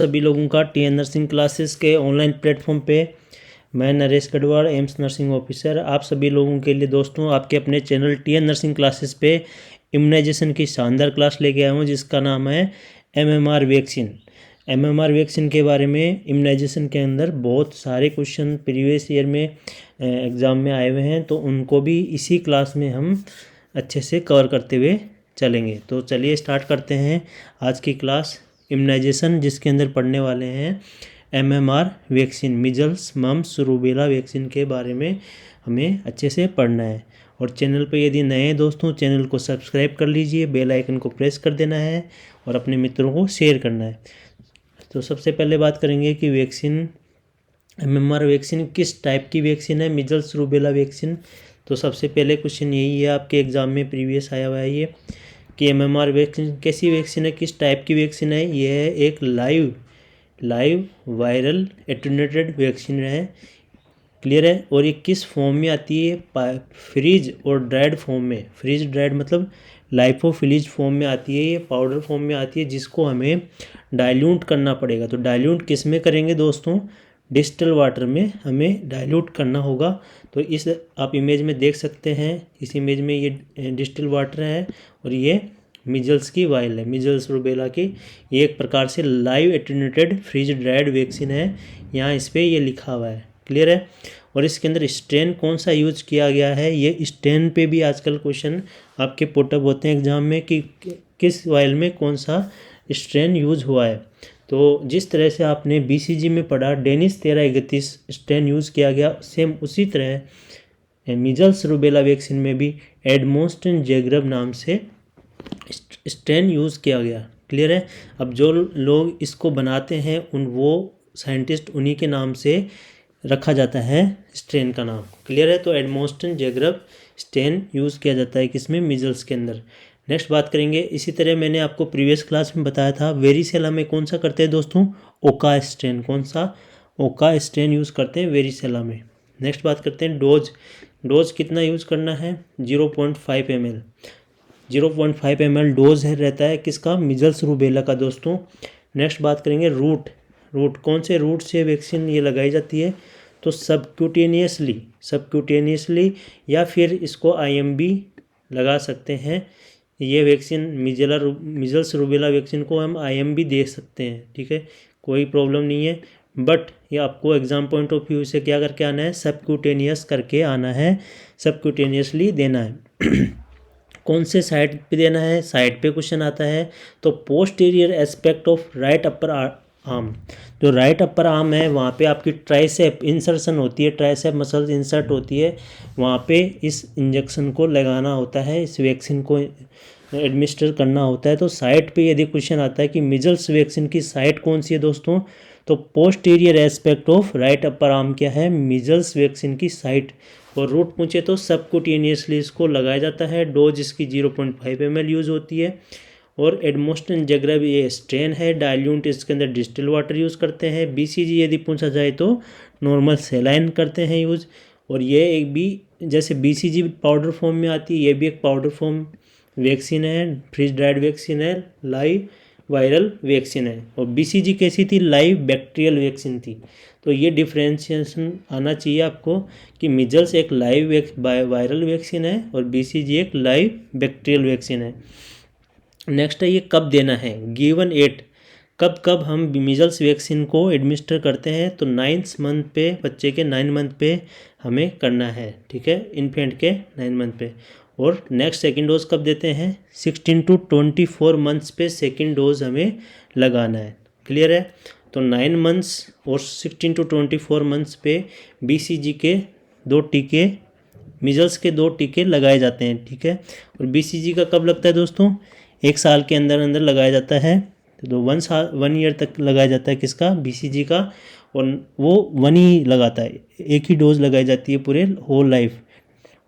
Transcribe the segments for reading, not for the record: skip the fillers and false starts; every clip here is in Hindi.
सभी लोगों का टीएन नर्सिंग क्लासेस के ऑनलाइन प्लेटफॉर्म पे मैं Naresh Garhwal AIIMS nursing officer आप सभी लोगों के लिए दोस्तों आपके अपने चैनल टीएन नर्सिंग क्लासेस पे इम्यूनाइजेशन की शानदार क्लास लेके आया हूँ जिसका नाम है एमएमआर वैक्सीन। एमएमआर वैक्सीन के बारे में इम्यूनाइजेशन के अंदर बहुत सारे क्वेश्चन प्रीवियस ईयर में एग्ज़ाम में आए हुए हैं, तो उनको भी इसी क्लास में हम अच्छे से कवर करते हुए चलेंगे। तो चलिए स्टार्ट करते हैं आज की क्लास इम्यूनाइजेशन, जिसके अंदर पढ़ने वाले हैं MMR vaccine, measles mumps rubella vaccine के बारे में हमें अच्छे से पढ़ना है। और चैनल पर यदि नए हैं दोस्तों, चैनल को सब्सक्राइब कर लीजिए, बेल आइकन को प्रेस कर देना है और अपने मित्रों को शेयर करना है। तो सबसे पहले बात करेंगे कि वैक्सीन एमएमआर वैक्सीन किस टाइप की वैक्सीन है, मीजल्स रूबेला वैक्सीन। तो सबसे पहले क्वेश्चन यही है, आपके एग्ज़ाम में प्रीवियस आया हुआ है ये कि एमएमआर वैक्सीन कैसी वैक्सीन है, किस टाइप की वैक्सीन है। ये है एक लाइव वायरल एटेन्यूएटेड वैक्सीन है, क्लियर है। और ये किस फॉर्म में आती है, फ्रीज और ड्राइड फॉर्म में। फ्रीज ड्राइड मतलब लाइफोफिलिज फॉर्म में आती है, ये पाउडर फॉर्म में आती है, जिसको हमें डाइल्यूट करना पड़ेगा। तो डाइल्यूट किस में करेंगे दोस्तों, डिस्टिल वाटर में हमें डाइल्यूट करना होगा। तो इस आप इमेज में देख सकते हैं, इस इमेज में ये डिस्टिल वाटर है और ये मीजल्स की वायल है, मीजल्स रूबेला की। ये एक प्रकार से live attenuated freeze dried vaccine है, यहाँ इस पर ये लिखा हुआ है, क्लियर है। और इसके अंदर स्ट्रेन कौन सा यूज किया गया है, ये स्ट्रेन पे भी आजकल क्वेश्चन आपके पुटअप होते हैं एग्जाम में कि किस वायल में कौन सा स्ट्रेन यूज हुआ है। तो जिस तरह से आपने बीसीजी में पढ़ा डेनिस 1331 स्ट्रेन यूज़ किया गया, सेम उसी तरह मीजल्स रूबेला वैक्सीन में भी एडमोस्टन जेग्रब नाम से स्ट्रेन यूज़ किया गया, क्लियर है। अब जो लोग इसको बनाते हैं वो साइंटिस्ट उन्हीं के नाम से रखा जाता है स्ट्रेन का नाम, क्लियर है। तो एडमोस्टन जेग्रब स्ट्रेन यूज़ किया जाता है किसमें, मीजल्स के अंदर। नेक्स्ट बात करेंगे, इसी तरह मैंने आपको प्रीवियस क्लास में बताया था वेरिसेला में कौन सा करते हैं दोस्तों, ओका स्ट्रेन। कौन सा, ओका स्ट्रेन यूज़ करते हैं वेरिसेला में। नेक्स्ट बात करते हैं डोज कितना यूज़ करना है, 0.5 ml। 0.5 ml डोज है रहता है किसका, मीजल्स रूबेला का दोस्तों। नेक्स्ट बात करेंगे रूट कौन से रूट से वैक्सीन ये लगाई जाती है, तो सबक्यूटेनियसली या फिर इसको आईएमबी लगा सकते हैं। ये वैक्सीन मीजल्स रूबेला वैक्सीन को हम आईएमबी दे सकते हैं, ठीक है, कोई प्रॉब्लम नहीं है। बट ये आपको एग्जाम पॉइंट ऑफ व्यू से क्या करके आना है, सबक्यूटेनियस करके आना है, सबक्यूटेनियसली देना है। कौन से साइड पे देना है, साइड पे क्वेश्चन आता है। तो posterior aspect of right upper arm, जो राइट अपर आर्म है वहाँ पे आपकी ट्राइसेप इंसर्शन होती है, ट्राइसेप मसल्स इंसर्ट होती है, वहाँ पे इस इंजेक्शन को लगाना होता है, इस वैक्सीन को एडमिनिस्टर करना होता है। तो साइट पे यदि क्वेश्चन आता है कि मीजल्स वैक्सीन की साइट कौन सी है दोस्तों, तो posterior aspect of right upper arm क्या है, मीजल्स वैक्सीन की साइट। और रूट पूछे तो सबक्यूटेनियसली इसको लगाया जाता है, डोज इसकी 0.5 ml यूज़ होती है। और एडमोस्टन जेग्रब ये स्ट्रेन है, डाइल्यूट इसके अंदर डिस्टिल वाटर यूज़ करते हैं। बीसीजी यदि पूछा जाए तो नॉर्मल सेलाइन करते हैं यूज़। और ये एक भी जैसे बीसीजी पाउडर फॉर्म में आती है, ये भी एक पाउडर फॉर्म वैक्सीन है, फ्रीज ड्राइड वैक्सीन है, लाइव वायरल वैक्सीन है। और बीसीजी कैसी थी, लाइव बैक्टीरियल वैक्सीन थी। तो ये डिफ्रेंशिएशन आना चाहिए आपको कि मीजल्स एक लाइव वायरल वैक्सीन है और बीसीजी एक लाइव बैक्टीरियल वैक्सीन है। नेक्स्ट है ये कब देना है, गिवन एट, कब हम मीजल्स वैक्सीन को एडमिनिस्टर करते हैं, तो 9th मंथ पे, बच्चे के 9 मंथ पे हमें करना है, ठीक है, इन्फेंट के 9 मंथ पे। और नेक्स्ट सेकेंड डोज कब देते हैं, 16 to 24 मंथ्स पे सेकेंड डोज हमें लगाना है, क्लियर है। तो 9 मंथ्स और 16 to 24 मंथ्स पे बीसीजी के 2 टीके, मीजल्स के 2 टीके लगाए जाते हैं, ठीक है। और बीसीजी का कब लगता है दोस्तों, 1 साल के अंदर लगाया जाता है। तो 1 ईयर तक लगाया जाता है किसका, बीसीजी का। और वो 1 ही लगाता है, एक ही डोज लगाई जाती है पूरे होल लाइफ।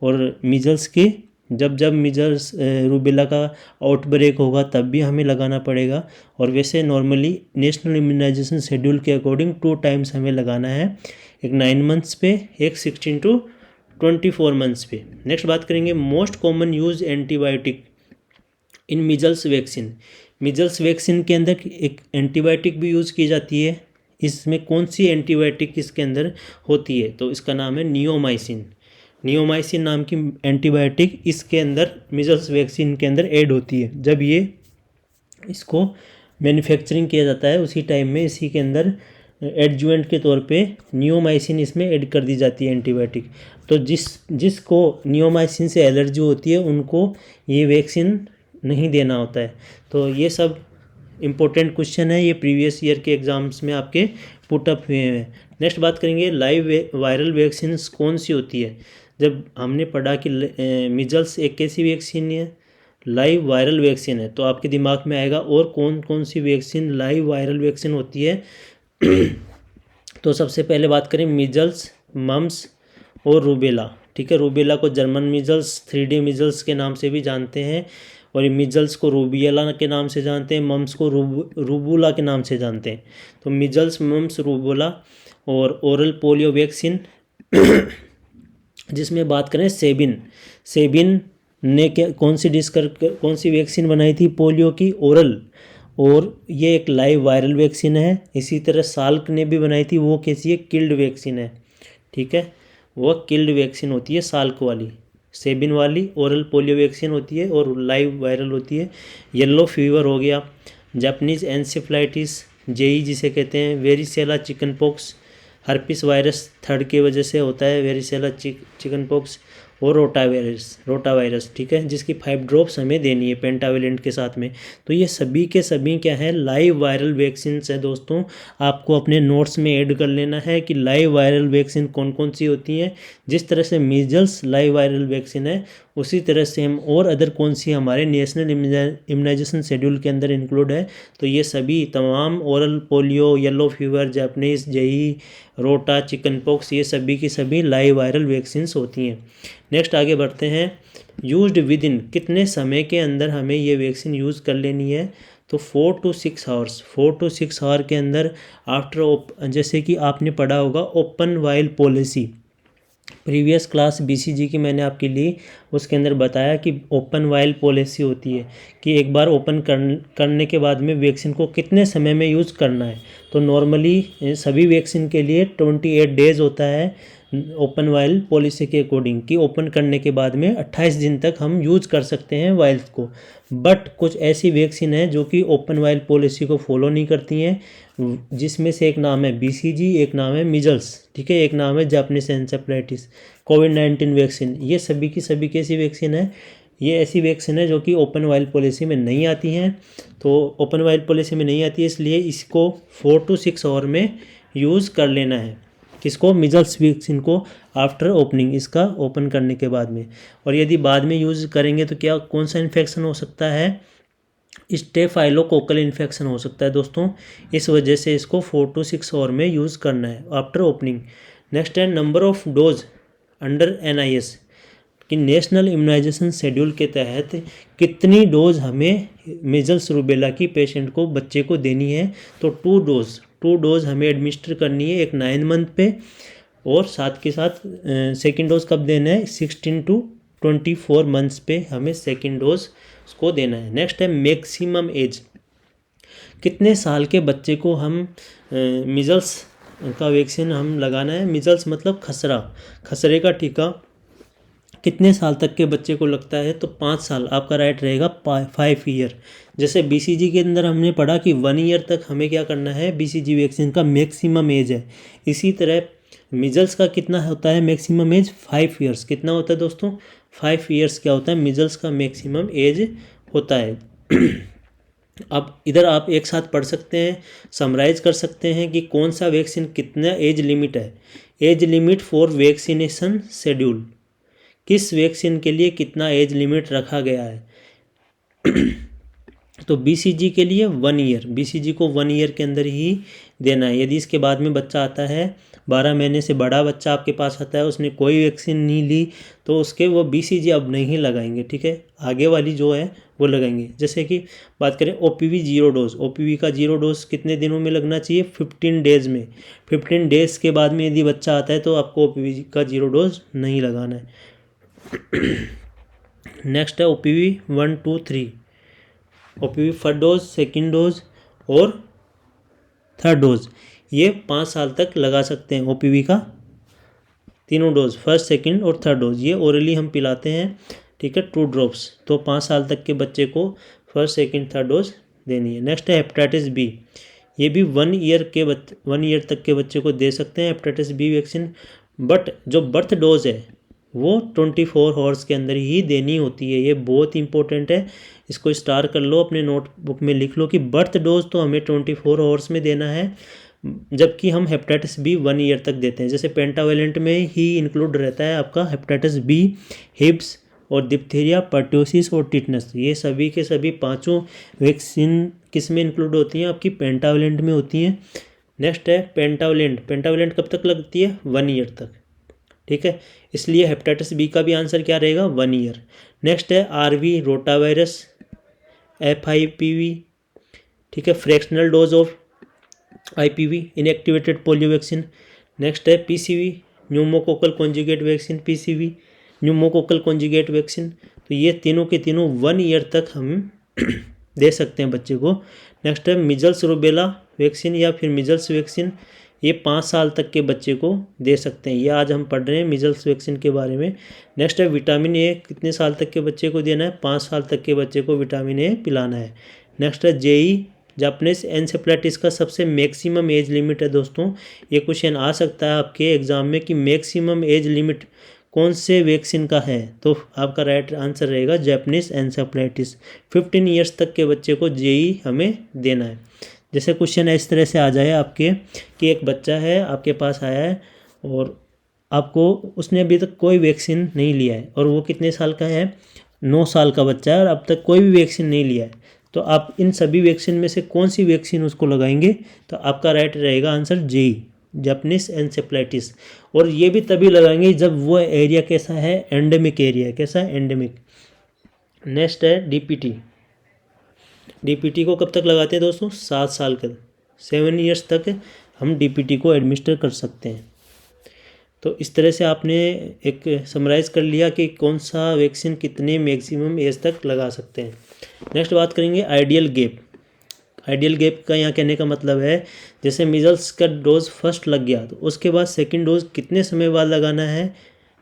और मीजल्स के जब मीजल्स रूबेला का आउटब्रेक होगा तब भी हमें लगाना पड़ेगा। और वैसे नॉर्मली नेशनल इम्यूनाइजेशन शेड्यूल के अकॉर्डिंग 2 टाइम्स हमें लगाना है, एक 9 मंथ्स पे, एक 16 to 24 मंथ्स पे। नेक्स्ट बात करेंगे मोस्ट कॉमन यूज एंटीबायोटिक इन मीजल्स वैक्सीन। मिजल्स वैक्सीन के अंदर एक एंटीबायोटिक भी यूज़ की जाती है। इसमें कौन सी एंटीबायोटिक इसके अंदर होती है? तो इसका नाम है नियोमाइसिन। नियोमाइसिन नाम की एंटीबायोटिक इसके अंदर मिजल्स वैक्सीन के अंदर ऐड होती है। जब ये इसको मैन्युफैक्चरिंग किया जाता है उसी टाइम में इसी के अंदर एडजुवेंट के तौर पे नियोमाइसिन इसमें ऐड कर दी जाती है एंटीबायोटिक। तो जिसको नियोमाइसिन से एलर्जी होती है उनको ये वैक्सीन नहीं देना होता है। तो ये सब इम्पोर्टेंट क्वेश्चन है, ये प्रीवियस ईयर के एग्जाम्स में आपके पुटअप हुए हैं। नेक्स्ट बात करेंगे लाइव वायरल वैक्सीन कौन सी होती है। जब हमने पढ़ा कि मिजल्स एक कैसी वैक्सीन है, लाइव वायरल वैक्सीन है, तो आपके दिमाग में आएगा और कौन कौन सी वैक्सीन लाइव वायरल वैक्सीन होती है। तो सबसे पहले बात करें मिजल्स, मम्स और रूबेला। ठीक है, रूबेला को जर्मन मिजल्स, 3D मिजल्स के नाम से भी जानते हैं, और मिजल्स को रूबियला के नाम से जानते हैं, मम्स को रूबुला के नाम से जानते हैं। तो मिजल्स, मम्स, रूबुला और ओरल पोलियो वैक्सीन जिसमें बात करें सेबिन ने क्या कौन सी वैक्सीन बनाई थी पोलियो की? ओरल, और ये एक लाइव वायरल वैक्सीन है। इसी तरह साल्क ने भी बनाई थी, वो कैसी है? किल्ड वैक्सीन है। ठीक है, वो किल्ड वैक्सीन होती है साल्क वाली। सेबिन वाली ओरल पोलियो वैक्सीन होती है और लाइव वायरल होती है। येलो फीवर हो गया, जापानीज एनसेफ्लाइटिस, जेई जिसे कहते हैं, varicella chicken pox, herpes virus third की वजह से होता है वेरिसेला चिकन पॉक्स, और रोटावायरस। ठीक है, जिसकी 5 ड्रॉप्स हमें देनी है पेंटावेलेंट के साथ में। तो ये सभी के सभी क्या है? लाइव वायरल वैक्सीन है दोस्तों। आपको अपने नोट्स में ऐड कर लेना है कि लाइव वायरल वैक्सीन कौन कौन सी होती हैं। जिस तरह से मीजल्स लाइव वायरल वैक्सीन है, उसी तरह से हम और अदर कौन सी हमारे नेशनल इम्यूनाइजेशन शेड्यूल के अंदर इंक्लूड है। तो ये सभी तमाम oral polio, yellow fever, Japanese, JE, rota, chicken pox, ये सभी की सभी लाइव वायरल वैक्सीन्स होती हैं। नेक्स्ट आगे बढ़ते हैं। यूज्ड विद इन, कितने समय के अंदर हमें ये वैक्सीन यूज़ कर लेनी है? तो 4 to 6 आवर्स, 4 to 6 आवर के अंदर आफ्टर, जैसे कि आपने पढ़ा होगा open while policy, previous class BCG की मैंने आपके लिए उसके अंदर बताया कि ओपन वाइल पॉलिसी होती है कि एक बार ओपन करने के बाद में वैक्सीन को कितने समय में यूज़ करना है। तो नॉर्मली सभी वैक्सीन के लिए 28 डेज़ होता है ओपन वाइल पॉलिसी के अकॉर्डिंग, कि ओपन करने के बाद में 28 दिन तक हम यूज़ कर सकते हैं वाइल्स को। बट कुछ ऐसी वैक्सीन है जो कि ओपन वाइल पॉलिसी को फॉलो नहीं करती हैं, जिसमें से एक नाम है BCG, एक नाम है मिजल्स, ठीक है, एक नाम है जापानीज एन्सेफ्लाइटिस, कोविड-19 वैक्सीन। ये सभी की सभी कैसी वैक्सीन है? ये ऐसी वैक्सीन है जो कि ओपन वाइल पॉलिसी में नहीं आती हैं। तो ओपन वाइल पॉलिसी में नहीं आती है, इसलिए इसको 4 to 6 आवर में यूज़ कर लेना है। किसको? मिजल्स वैक्सीन को आफ्टर ओपनिंग, इसका ओपन करने के बाद में। और यदि बाद में यूज़ करेंगे तो क्या कौन सा इन्फेक्शन हो सकता है? स्टेफाइलोकोकल इन्फेक्शन हो सकता है दोस्तों। इस वजह से इसको 4 to 6 आवर में यूज़ करना है आफ्टर ओपनिंग। नेक्स्ट है number of dose under NIS, कि नेशनल इम्यूनाइजेशन शेड्यूल के तहत कितनी डोज हमें मेजल्स रूबेला की पेशेंट को, बच्चे को देनी है। तो 2 डोज हमें एडमिनिस्टर करनी है, एक 9 मंथ पे, और साथ के साथ सेकेंड डोज कब देना है? 16 to 24 मंथ्स पे हमें सेकेंड डोज को देना है। नेक्स्ट है मैक्सिमम एज, कितने साल के बच्चे को हम मिजल्स का वैक्सीन हम लगाना है। मिजल्स मतलब खसरे का टीका कितने साल तक के बच्चे को लगता है? तो 5 साल, आपका राइट रहेगा 5 ईयर। जैसे BCG के अंदर हमने पढ़ा कि 1 ईयर तक हमें क्या करना है, BCG वैक्सीन का मैक्सिमम एज है। इसी तरह मिजल्स का कितना होता है मैक्सिमम एज? 5 ईयर्स। कितना होता है दोस्तों? 5 ईयर्स क्या होता है? मिजल्स का मैक्सिमम एज होता है। अब इधर आप एक साथ पढ़ सकते हैं, समराइज कर सकते हैं कि कौन सा वैक्सीन कितना एज लिमिट है। Age limit for vaccination schedule, किस वैक्सीन के लिए कितना एज लिमिट रखा गया है। तो BCG के लिए 1 ईयर, BCG को 1 ईयर के अंदर ही देना है। यदि इसके बाद में बच्चा आता है, 12 महीने से बड़ा बच्चा आपके पास आता है, उसने कोई वैक्सीन नहीं ली, तो उसके वो BCG अब नहीं लगाएंगे, ठीक है, आगे वाली जो है वो लगाएंगे। जैसे कि बात करें OPV 0 डोज, OPV का 0 डोज कितने दिनों में लगना चाहिए? 15 डेज़ में। 15 डेज़ के बाद में यदि बच्चा आता है तो आपको OPV का 0 डोज नहीं लगाना है। नेक्स्ट है OPV 1, 2, 3, OPV first dose, second dose और थर्ड डोज, ये 5 साल तक लगा सकते हैं। OPV का तीनों डोज, फर्स्ट सेकंड और थर्ड डोज, ये ओरली हम पिलाते हैं, ठीक है, 2 ड्रॉप्स। तो 5 साल तक के बच्चे को फर्स्ट सेकंड थर्ड डोज देनी है। नेक्स्ट है हेपेटाइटिस बी, ये भी 1 ईयर तक के बच्चे को दे सकते हैं हेपेटाइटिस बी वैक्सीन, बट जो बर्थ डोज है वो 24 आवर्स के अंदर ही देनी होती है। ये बहुत इंपॉर्टेंट है, इसको स्टार कर लो, अपने नोटबुक में लिख लो कि बर्थ डोज तो हमें 24 आवर्स में देना है, जबकि हम हेपेटाइटिस बी 1 ईयर तक देते हैं। जैसे पेंटावेलेंट में ही इंक्लूड रहता है आपका हेपेटाइटिस बी, हिब्स और डिप्थीरिया, पर्ट्यूसिस और टिटनस, ये सभी के सभी पांचों वैक्सीन किस में इंक्लूड होती हैं, आपकी पेंटावेलेंट में होती हैं। नेक्स्ट है पेंटावेलेंट, पेंटावेलेंट कब तक लगती है, 1 ईयर तक, ठीक है, इसलिए हेपेटाइटिस बी का भी आंसर क्या रहेगा, 1 ईयर। नेक्स्ट है आरवी रोटावायरस, FIPV, ठीक है, fractional dose of IPV, inactivated polio vaccine. Next है PCV, pneumococcal conjugate vaccine, PCV pneumococcal conjugate vaccine. तो ये तीनों के तीनों 1 ईयर तक हम दे सकते हैं बच्चे को। नेक्स्ट है मिजल्स रूबेला वैक्सीन या फिर मिजल्स वैक्सीन, ये 5 साल तक के बच्चे को दे सकते हैं। ये आज हम पढ़ रहे हैं मिजल्स वैक्सीन के बारे में। नेक्स्ट है विटामिन ए, कितने साल तक के बच्चे को देना है, 5 साल तक के बच्चे को विटामिन ए पिलाना है। नेक्स्ट है JE जापानीज एन्सेफेलाइटिस का सबसे मैक्सिमम एज लिमिट है दोस्तों, ये क्वेश्चन आ सकता है आपके एग्जाम में कि मैक्सिमम एज लिमिट कौन से वैक्सीन का है, तो आपका राइट आंसर रहेगा जापानीज एन्सेफेलाइटिस। 15 ईयर्स तक के बच्चे को JE हमें देना है। जैसे क्वेश्चन इस तरह से आ जाए आपके कि एक बच्चा है आपके पास आया है और आपको उसने अभी तक कोई वैक्सीन नहीं लिया है, और वो कितने साल का है, 9 साल का बच्चा है और अब तक कोई भी वैक्सीन नहीं लिया है, तो आप इन सभी वैक्सीन में से कौन सी वैक्सीन उसको लगाएंगे, तो आपका राइट रहेगा आंसर JE जापानीज एन्सेफेलाइटिस। और ये भी तभी लगाएंगे जब वो एरिया कैसा है, एंडेमिक एरिया, कैसा है, एंडेमिक। नेक्स्ट है DPT को कब तक लगाते हैं दोस्तों, 7 साल का, 7 ईयर्स तक हम DPT को एडमिनिस्टर कर सकते हैं। तो इस तरह से आपने एक समराइज़ कर लिया कि कौन सा वैक्सीन कितने मैक्सिमम एज तक लगा सकते हैं। नेक्स्ट बात करेंगे आइडियल गैप। आइडियल गैप का यहाँ कहने का मतलब है, जैसे मिजल्स का डोज फर्स्ट लग गया तो उसके बाद सेकंड डोज कितने समय बाद लगाना है,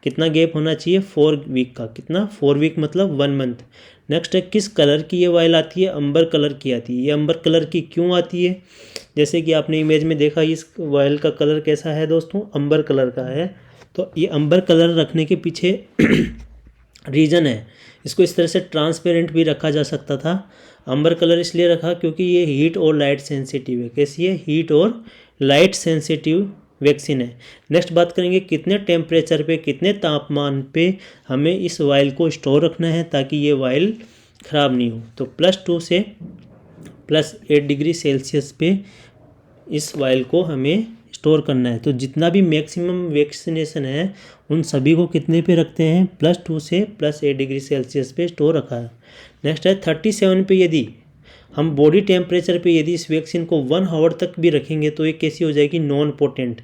कितना गैप होना चाहिए, 4 वीक का, कितना, 4 वीक मतलब 1 मंथ। नेक्स्ट है किस कलर की ये वायल आती है, अंबर कलर की आती है। ये अंबर कलर की क्यों आती है, जैसे कि आपने इमेज में देखा इस वायल का कलर कैसा है दोस्तों, अंबर कलर का है। तो ये अंबर कलर रखने के पीछे रीज़न है, इसको इस तरह से ट्रांसपेरेंट भी रखा जा सकता था। अंबर कलर इसलिए रखा क्योंकि ये हीट और लाइट सेंसिटिव है। कैसी है, हीट और लाइट सेंसिटिव वैक्सीन है। नेक्स्ट बात करेंगे कितने टेम्परेचर पे, कितने तापमान पे हमें इस वायल को स्टोर रखना है ताकि ये वायल ख़राब नहीं हो। तो +2 से +8 डिग्री सेल्सियस पे इस वायल को हमें स्टोर करना है। तो जितना भी मैक्सिमम वैक्सीनेशन है उन सभी को कितने पे रखते हैं, +2 से +8 डिग्री सेल्सियस पे स्टोर रखा है। नेक्स्ट है 37 पे, यदि हम बॉडी टेम्परेचर पे यदि इस वैक्सीन को 1 आवर तक भी रखेंगे तो ये कैसी हो जाएगी, नॉन पोटेंट,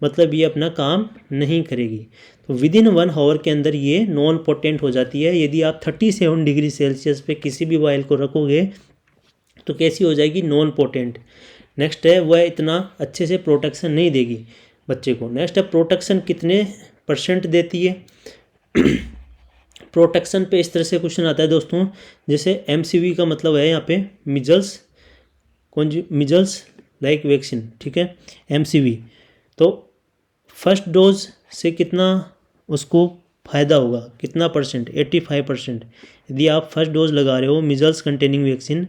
मतलब ये अपना काम नहीं करेगी। तो विदिन 1 आवर के अंदर ये नॉन पोटेंट हो जाती है। यदि आप 37 डिग्री सेल्सियस पे किसी भी वायल को रखोगे तो कैसी हो जाएगी, नॉन पोटेंट। नेक्स्ट है वह इतना अच्छे से प्रोटेक्शन नहीं देगी बच्चे को। नेक्स्ट है प्रोटेक्शन कितने % देती है। प्रोटेक्शन पे इस तरह से क्वेश्चन आता है दोस्तों, जैसे MCV का मतलब है यहाँ पे मिजल्स लाइक वैक्सीन, ठीक है, MCV। तो फर्स्ट डोज से कितना उसको फ़ायदा होगा, कितना %, 85%। यदि आप फर्स्ट डोज लगा रहे हो मिजल्स कंटेनिंग वैक्सीन,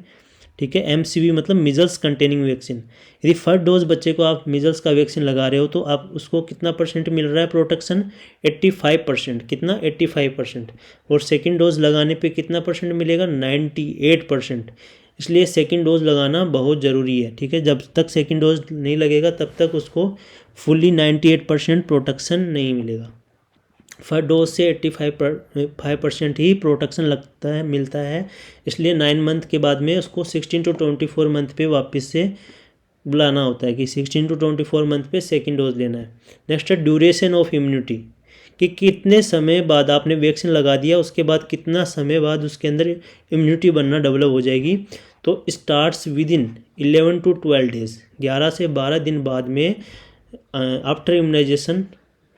ठीक है, MCV मतलब मिजल्स कंटेनिंग वैक्सीन, यदि फर्स्ट डोज बच्चे को आप मिजल्स का वैक्सीन लगा रहे हो तो आप उसको कितना % मिल रहा है प्रोटेक्शन, 85%, कितना, 85%। और सेकंड डोज लगाने पे कितना % मिलेगा, 98%। इसलिए सेकंड डोज लगाना बहुत ज़रूरी है, ठीक है। जब तक सेकंड डोज नहीं लगेगा तब तक उसको फुल्ली 98% प्रोटेक्शन नहीं मिलेगा। फर्स्ट डोज से 85% ही प्रोटेक्शन लगता है, मिलता है। इसलिए 9 मंथ के बाद में उसको 16 to 24 मंथ पे वापस से बुलाना होता है कि 16 to 24 मंथ पे सेकेंड डोज लेना है। नेक्स्ट है ड्यूरेशन ऑफ इम्यूनिटी, कि कितने समय बाद आपने वैक्सीन लगा दिया, उसके बाद कितना समय बाद उसके अंदर इम्यूनिटी बनना डेवलप हो जाएगी। तो starts with in 11 to 12 days, 11 से 12 दिन बाद में आफ्टर इम्यूनाइजेशन,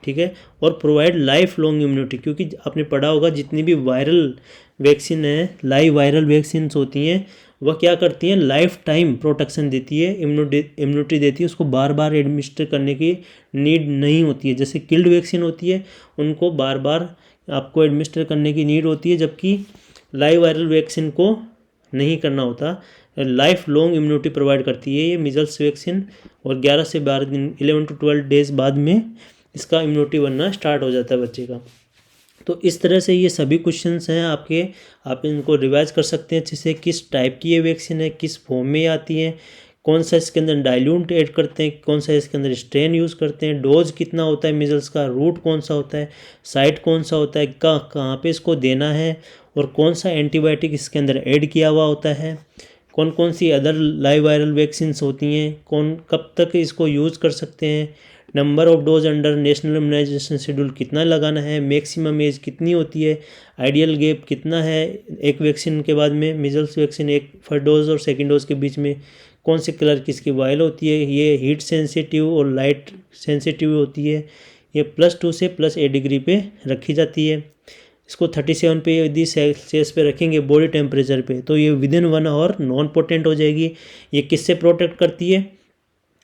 ठीक है। और प्रोवाइड लाइफ लॉन्ग इम्यूनिटी, क्योंकि आपने पढ़ा होगा जितनी भी वायरल वैक्सीन है, लाइव वायरल वैक्सीन होती हैं, वह क्या करती हैं, लाइफ टाइम प्रोटेक्शन देती है, इम्यूनिटी देती है, उसको बार बार एडमिनिस्टर करने की नीड नहीं होती है। जैसे किल्ड वैक्सीन होती है, उनको बार बार आपको एडमिनिस्टर करने की नीड होती है, जबकि लाइव वायरल वैक्सीन को नहीं करना होता। लाइफ लॉन्ग इम्यूनिटी प्रोवाइड करती है ये मीजल्स वैक्सीन, और 11 से 12 दिन 11 to 12 डेज बाद में इसका इम्यूनिटी बनना स्टार्ट हो जाता है बच्चे का। तो इस तरह से ये सभी क्वेश्चंस हैं आपके, आप इनको रिवाइज कर सकते हैं अच्छे से। किस टाइप की ये वैक्सीन है, किस फॉर्म में आती है, कौन सा इसके अंदर डाइल्यूट ऐड करते हैं, कौन सा इसके अंदर स्ट्रेन यूज़ करते हैं, डोज कितना होता है मीजल्स का, रूट कौन सा होता है, साइट कौन सा होता है, कहाँ पे इसको देना है, और कौन सा एंटीबायोटिक इसके अंदर ऐड किया हुआ होता है, कौन कौन सी अदर लाइव वायरल वैक्सीन्स होती हैं, कौन कब तक इसको यूज़ कर सकते हैं, number of dose under national immunisation schedule कितना लगाना है, मैक्सिमम एज कितनी होती है, आइडियल गैप कितना है एक वैक्सीन के बाद में, मीजल्स वैक्सीन एक फर्स्ट डोज और सेकेंड डोज के बीच में, कौन से कलर किसकी वायल होती है, ये हीट सेंसिटिव और लाइट सेंसिटिव होती है, ये +2 से +8 डिग्री पे रखी जाती है। इसको 37 पे यदि सेल्सियस पे रखेंगे बॉडी टेम्परेचर पे, तो ये विदिन 1 आवर नॉन पोटेंट हो जाएगी। ये किससे प्रोटेक्ट करती है,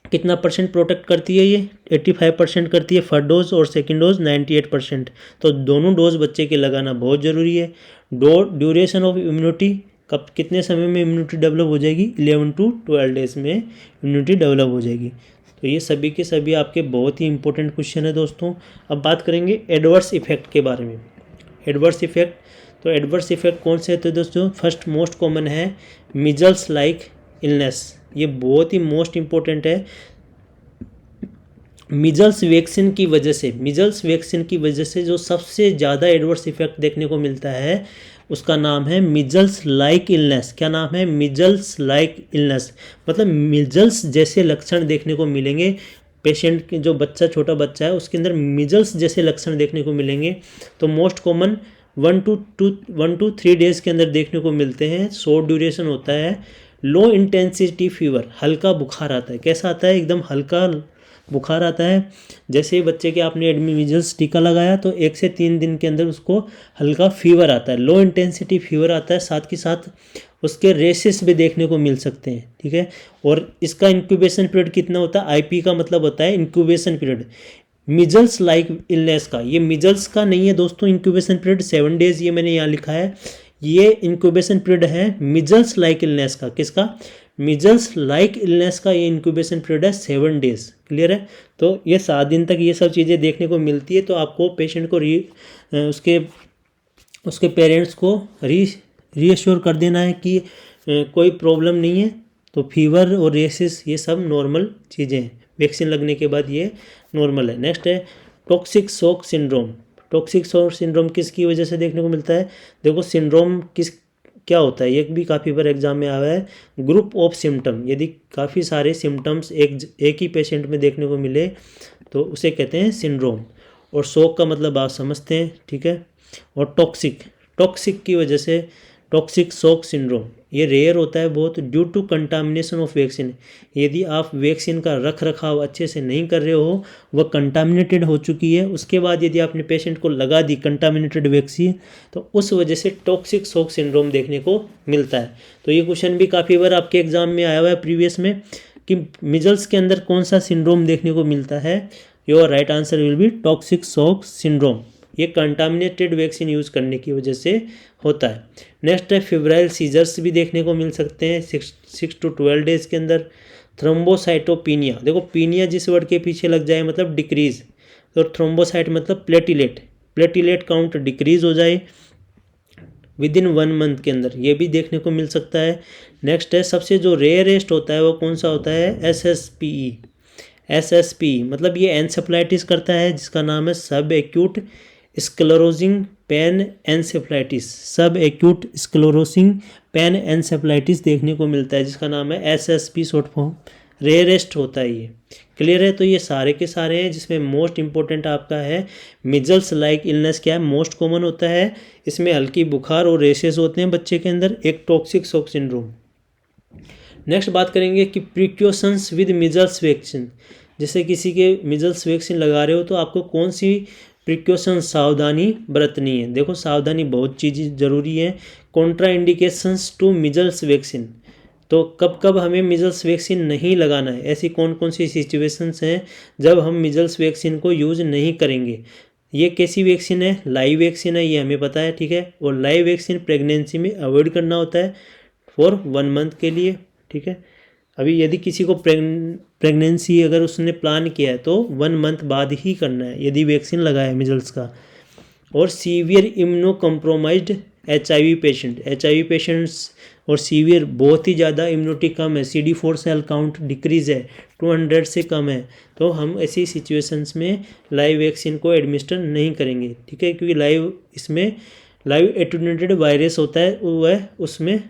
कितना % प्रोटेक्ट करती है, ये 85% करती है फर्स्ट डोज, और सेकंड डोज 98%। तो दोनों डोज बच्चे के लगाना बहुत ज़रूरी है। ड्यूरेशन ऑफ इम्यूनिटी, कब कितने समय में इम्यूनिटी डेवलप हो जाएगी, 11 to 12 डेज में इम्यूनिटी डेवलप हो जाएगी। तो ये सभी के सभी आपके बहुत ही इंपॉर्टेंट क्वेश्चन है दोस्तों। अब बात करेंगे एडवर्स इफेक्ट के बारे में। एडवर्स इफेक्ट, तो एडवर्स इफेक्ट कौन से होते हैं दोस्तों, फर्स्ट मोस्ट कॉमन है मीजल्स लाइक इलनेस, ये बहुत ही मोस्ट इम्पोर्टेंट है। मीजल्स वैक्सीन की वजह से जो सबसे ज़्यादा एडवर्स इफेक्ट देखने को मिलता है, उसका नाम है मीजल्स लाइक इलनेस। क्या नाम है, मीजल्स लाइक इलनेस, मतलब मीजल्स जैसे लक्षण देखने को मिलेंगे पेशेंट के, जो बच्चा छोटा बच्चा है उसके अंदर मीजल्स जैसे लक्षण देखने को मिलेंगे। तो मोस्ट कॉमन 1 to 3 डेज के अंदर देखने को मिलते हैं। शॉर्ट ड्यूरेशन होता है। लो इंटेंसिटी फीवर, हल्का बुखार आता है। कैसा आता है, एकदम हल्का बुखार आता है। जैसे ही बच्चे के आपने मीजल्स टीका लगाया तो 1 से 3 दिन के अंदर उसको हल्का फीवर आता है, लो इंटेंसिटी फीवर आता है। साथ के साथ उसके रेसेस भी देखने को मिल सकते हैं, ठीक है। और इसका इंक्यूबेशन पीरियड कितना होता है, IP का मतलब होता है incubation period. Measles like illness का, ये मीजल्स का नहीं है दोस्तों, इंक्यूबेशन पीरियड 7 डेज, ये मैंने यहाँ लिखा है। ये इंक्यूबेशन पीरियड है मीजल्स लाइक इलनेस का। किसका, मीजल्स लाइक इलनेस का ये इंक्यूबेशन पीरियड है 7 डेज। क्लियर है। तो ये 7 दिन तक ये सब चीज़ें देखने को मिलती है। तो आपको पेशेंट को उसके पेरेंट्स को रीअश्योर कर देना है कि कोई प्रॉब्लम नहीं है। तो फीवर और रेसिस ये सब नॉर्मल चीज़ें हैं, वैक्सीन लगने के बाद ये नॉर्मल है। नेक्स्ट है toxic shock syndrome. Toxic shock syndrome किसकी वजह से देखने को मिलता है, देखो सिंड्रोम क्या होता है, एक भी काफ़ी बार एग्जाम में आया है। ग्रुप ऑफ सिम्टम, यदि काफ़ी सारे सिम्टम्स एक ही पेशेंट में देखने को मिले तो उसे कहते हैं सिंड्रोम। और शॉक का मतलब आप समझते हैं, ठीक है। और टॉक्सिक की वजह से टॉक्सिक शॉक सिंड्रोम, ये रेयर होता है बहुत, due to contamination of vaccine. यदि आप वैक्सीन का रख रखाव अच्छे से नहीं कर रहे हो, वह कंटामिनेटेड हो चुकी है, उसके बाद यदि आपने पेशेंट को लगा दी कंटामिनेटेड वैक्सीन, तो उस वजह से टॉक्सिक शॉक सिंड्रोम देखने को मिलता है। तो ये क्वेश्चन भी काफ़ी बार आपके एग्जाम में आया हुआ है प्रीवियस में कि मीजल्स के अंदर कौन सा सिंड्रोम देखने को मिलता है। Your right answer will B toxic shock syndrome. ये कंटामिनेटेड वैक्सीन यूज़ करने की वजह से होता है। नेक्स्ट है फेब्राइल सीजर्स भी देखने को मिल सकते हैं 6 to 12 डेज के अंदर। थ्रोम्बोसाइटोपिनिया, देखो पीनिया जिस वर्ड के पीछे लग जाए मतलब डिक्रीज, तो थ्रोम्बोसाइट मतलब प्लेटिलेट काउंट डिक्रीज हो जाए विदिन 1 मंथ के अंदर, ये भी देखने को मिल सकता है। नेक्स्ट है सबसे जो रेयरेस्ट होता है वो कौन सा होता है, SSPE मतलब ये एन्सेफलाइटिस करता है, जिसका नाम है सब एक्यूट स्क्लेरोसिंग पैन एन्सेफलाइटिस। सब एक्यूट स्क्लेरोसिंग पैन एन्सेफलाइटिस देखने को मिलता है, जिसका नाम है SSP शॉर्ट फॉर्म रेयरेस्ट होता है ये। क्लियर है। तो ये सारे के सारे हैं, जिसमें मोस्ट इंपॉर्टेंट आपका है मिजल्स लाइक इलनेस क्या है, मोस्ट कॉमन होता है। इसमें हल्की बुखार और रेशेस होते हैं बच्चे के अंदर, एक टॉक्सिक शॉक सिंड्रोम। नेक्स्ट बात करेंगे कि प्रिकॉशंस विद मिजल्स वैक्सीन। जैसे किसी के मिजल्स वैक्सीन लगा रहे हो तो आपको कौन सी प्रिकॉशन सावधानी बरतनी है। देखो सावधानी बहुत चीज़ें ज़रूरी है। Contraindications to measles vaccine, तो कब कब हमें मिजल्स वैक्सीन नहीं लगाना है, ऐसी कौन कौन सी सिचुएशंस हैं जब हम मिजल्स वैक्सीन को यूज़ नहीं करेंगे। ये कैसी वैक्सीन है, लाइव वैक्सीन है, ये हमें पता है, ठीक है। और लाइव वैक्सीन प्रेगनेंसी में अवॉइड करना होता है फॉर 1 मंथ के लिए, ठीक है। अभी यदि किसी को प्रेगनेंसी अगर उसने प्लान किया है तो 1 मंथ बाद ही करना है यदि वैक्सीन लगाया है मिजल्स का। और severe immuno compromised HIV patient, HIV patients और सीवियर बहुत ही ज़्यादा इम्यूनिटी कम है, CD4 सेल काउंट डिक्रीज़ है, 200 से कम है, तो हम ऐसी सिचुएशंस में लाइव वैक्सीन को एडमिनिस्टर नहीं करेंगे, ठीक है। क्योंकि लाइव एटेन्यूएटेड वायरस होता है, वह उसमें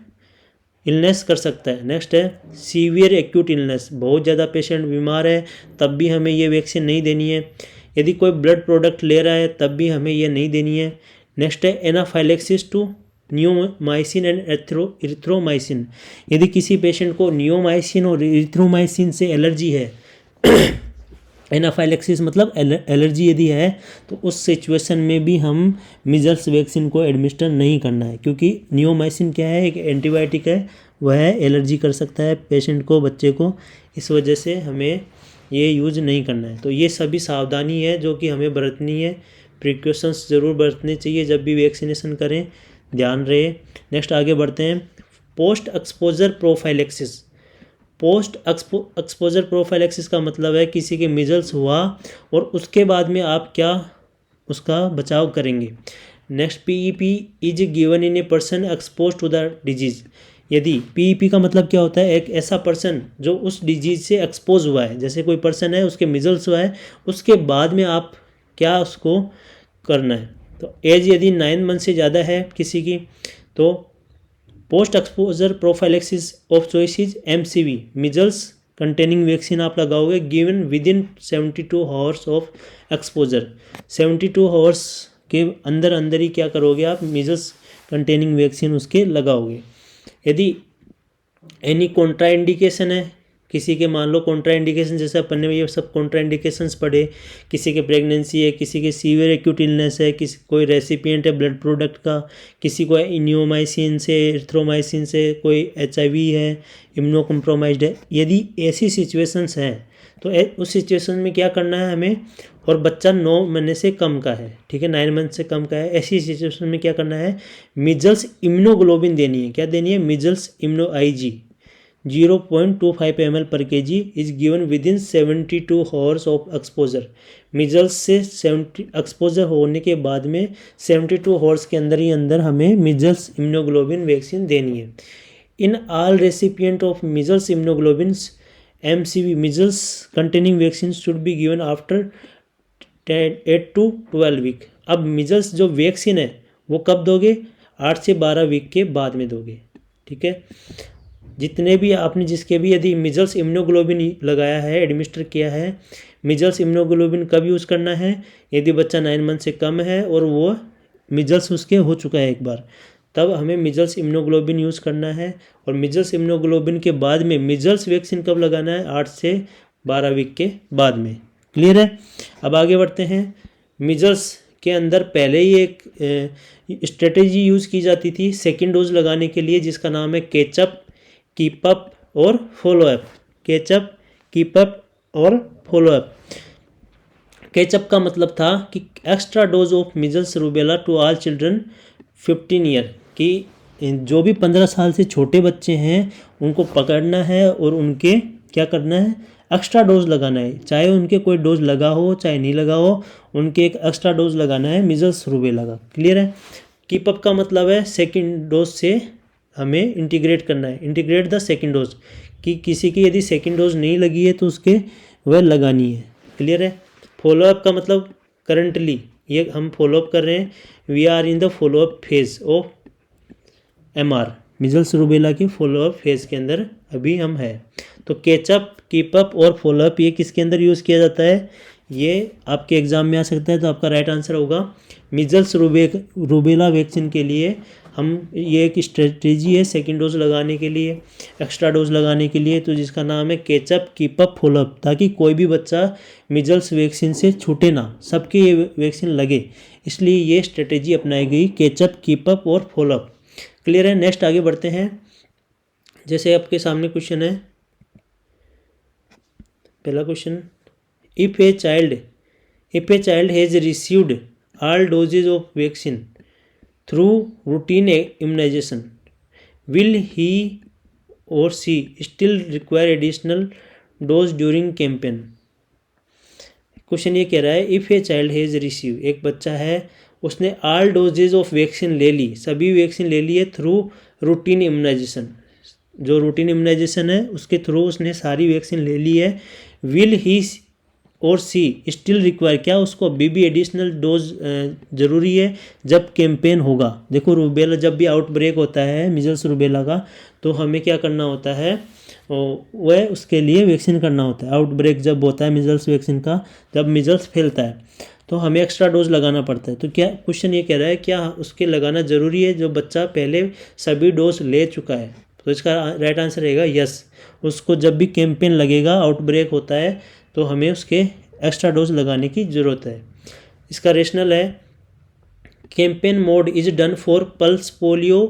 इलनेस कर सकता है। नेक्स्ट है सीवियर एक्यूट इलनेस, बहुत ज़्यादा पेशेंट बीमार है तब भी हमें ये वैक्सीन नहीं देनी है। यदि कोई ब्लड प्रोडक्ट ले रहा है तब भी हमें ये नहीं देनी है। नेक्स्ट है anaphylaxis to neomycin and erythromycin. यदि किसी पेशेंट को नियोमाइसिन और एरिथ्रोमाइसिन से एलर्जी है एनाफाइलेक्सिस मतलब एलर्जी यदि है, तो उस सिचुएशन में भी हम मिजल्स वैक्सीन को एडमिनिस्टर नहीं करना है। क्योंकि नियोमाइसिन क्या है, एक एंटीबायोटिक है, वह एलर्जी कर सकता है पेशेंट को, बच्चे को, इस वजह से हमें ये यूज़ नहीं करना है। तो ये सभी सावधानी है जो कि हमें बरतनी है, प्रिकॉशंस ज़रूर बरतने चाहिए जब भी वैक्सीनेशन करें, ध्यान रहे। नेक्स्ट आगे बढ़ते हैं, post exposure prophylaxis. Post exposure prophylaxis का मतलब है किसी के मिजल्स हुआ और उसके बाद में आप क्या उसका बचाव करेंगे। Next PEP is given in a person expose to the disease. यदि PEP का मतलब क्या होता है, एक ऐसा पर्सन जो उस डिजीज़ से एक्सपोज हुआ है, जैसे कोई पर्सन है उसके मिजल्स हुआ है, उसके बाद में आप क्या उसको करना है। तो एज यदि 9 मंथ से ज़्यादा है किसी की, तो post exposure prophylaxis of choice is MCV, measles containing vaccine आप लगाओगे given with in 72 hours of exposure. 72 hours के अंदर अंदर ही क्या करोगे आप, मिजल्स कंटेनिंग वैक्सीन उसके लगाओगे। यदि एनी कॉन्ट्रा इंडिकेशन है किसी के, मान लो कॉन्ट्रा इंडिकेशन जैसे पढ़ने में ये सब कॉन्ट्रा इंडिकेशंस पढ़े, किसी के प्रेगनेंसी है, किसी के सीवियर एक्यूट इलनेस है, किसी कोई रेसिपिएंट है ब्लड प्रोडक्ट का, किसी को नियोमाइसिन से एरिथ्रोमाइसिन से, कोई HIV है, इम्यूनो कॉम्प्रोमाइज्ड है। यदि ऐसी सिचुएशंस हैं तो उस सिचुएशन में क्या करना है हमें, और बच्चा 9 महीने से कम का है, ठीक है, 9 मंथ से कम का है, ऐसी सिचुएशन में क्या करना है, मिजल्स इम्यूनोग्लोबिन देनी है। क्या देनी है, measles immuno IG 0.25 ml per kg is given with in 72 hours of exposure. Measles से 70 एक्सपोजर होने के बाद में 72 आवर्स के अंदर ही अंदर हमें मिजल्स इम्यूनोग्लोबिन वैक्सीन देनी है। In all recipient of measles immunoglobins MCV measles containing vaccine should be given after 8 to 12 week. अब मिजल्स जो वैक्सीन है वो कब दोगे, 8 से 12 वीक के बाद में दोगे, ठीक है। जितने भी आपने जिसके भी यदि मिजल्स इम्यूनोग्लोबिन लगाया है, एडमिनिस्टर किया है, मिजल्स इम्यूनोग्लोबिन कब यूज़ करना है, यदि बच्चा 9 मंथ से कम है और वो मिजल्स उसके हो चुका है एक बार, तब हमें मिजल्स इम्यूनोग्लोबिन यूज़ करना है। और मिजल्स इम्यूनोग्लोबिन के बाद में मिजल्स वैक्सीन कब लगाना है, 8 से 12 वीक के बाद में। क्लियर है। अब आगे बढ़ते हैं। मिजल्स के अंदर पहले ही एक स्ट्रेटेजी यूज़ की जाती थी सेकेंड डोज लगाने के लिए, जिसका नाम है कैचअप, कीप अप और फॉलोअप। कैचअप, कीप अप और फॉलोअप। कैचअप का मतलब था कि extra dose of measles rubella to all children 15 year, कि जो भी 15 साल से छोटे बच्चे हैं उनको पकड़ना है और उनके क्या करना है, एक्स्ट्रा डोज लगाना है, चाहे उनके कोई डोज लगा हो चाहे नहीं लगा हो, उनके एक एक्स्ट्रा डोज लगाना है मिजल्स रूबेला का। क्लियर है। कीप अप का मतलब है सेकेंड डोज से हमें इंटीग्रेट करना है, इंटीग्रेट द सेकेंड डोज, कि किसी की यदि सेकेंड डोज नहीं लगी है तो उसके वह लगानी है। क्लियर है। फॉलोअप का मतलब करंटली ये हम फॉलोअप कर रहे हैं, we are in the follow up phase of MR, measles rubella की फॉलोअप फेज़ के अंदर अभी हम है। तो कैचअप, कीपअप और फॉलोअप ये किसके अंदर यूज़ किया जाता है, ये आपके एग्ज़ाम में आ सकता है। तो आपका राइट आंसर होगा मिजल्स रूबेला वैक्सीन के लिए हम, ये एक स्ट्रेटजी है सेकेंड डोज लगाने के लिए, एक्स्ट्रा डोज लगाने के लिए, तो जिसका नाम है कैचअप, कीपअप, फॉलोअप, ताकि कोई भी बच्चा मिजल्स वैक्सीन से छूटे ना, सबके ये वैक्सीन लगे, इसलिए ये स्ट्रेटजी अपनाई गई, कैचअप, कीपअप और फॉलोअप। क्लियर है। नेक्स्ट आगे बढ़ते हैं। जैसे आपके सामने क्वेश्चन है, पहला question, if a child has received all doses of vaccine through routine immunization, will he or she still require additional dose during campaign? Question ये कह रहा है, if a child has receive, एक बच्चा है उसने ऑल डोजेज ऑफ वैक्सीन ले ली, सभी वैक्सीन ले ली है थ्रू रूटीन इम्यूनाइजेशन, जो रूटीन इम्यूनाइजेशन है उसके थ्रू उसने सारी वैक्सीन ले ली है, विल ही और सी स्टिल रिक्वायर, क्या उसको अभी भी एडिशनल डोज ज़रूरी है जब कैंपेन होगा। देखो रूबेला जब भी आउटब्रेक होता है मिजल्स रूबेला का, तो हमें क्या करना होता है, वह उसके लिए वैक्सीन करना होता है। आउटब्रेक जब होता है मिजल्स वैक्सीन का, जब मिजल्स फैलता है तो हमें एक्स्ट्रा डोज लगाना पड़ता है। तो क्या क्वेश्चन ये कह रहा है, क्या उसके लगाना ज़रूरी है जो बच्चा पहले सभी डोज ले चुका है। तो इसका राइट आंसर रहेगा यस, उसको जब भी कैंपेन लगेगा, आउटब्रेक होता है, तो हमें उसके एक्स्ट्रा डोज लगाने की ज़रूरत है। इसका रेशनल है, campaign mode is done for pulse polio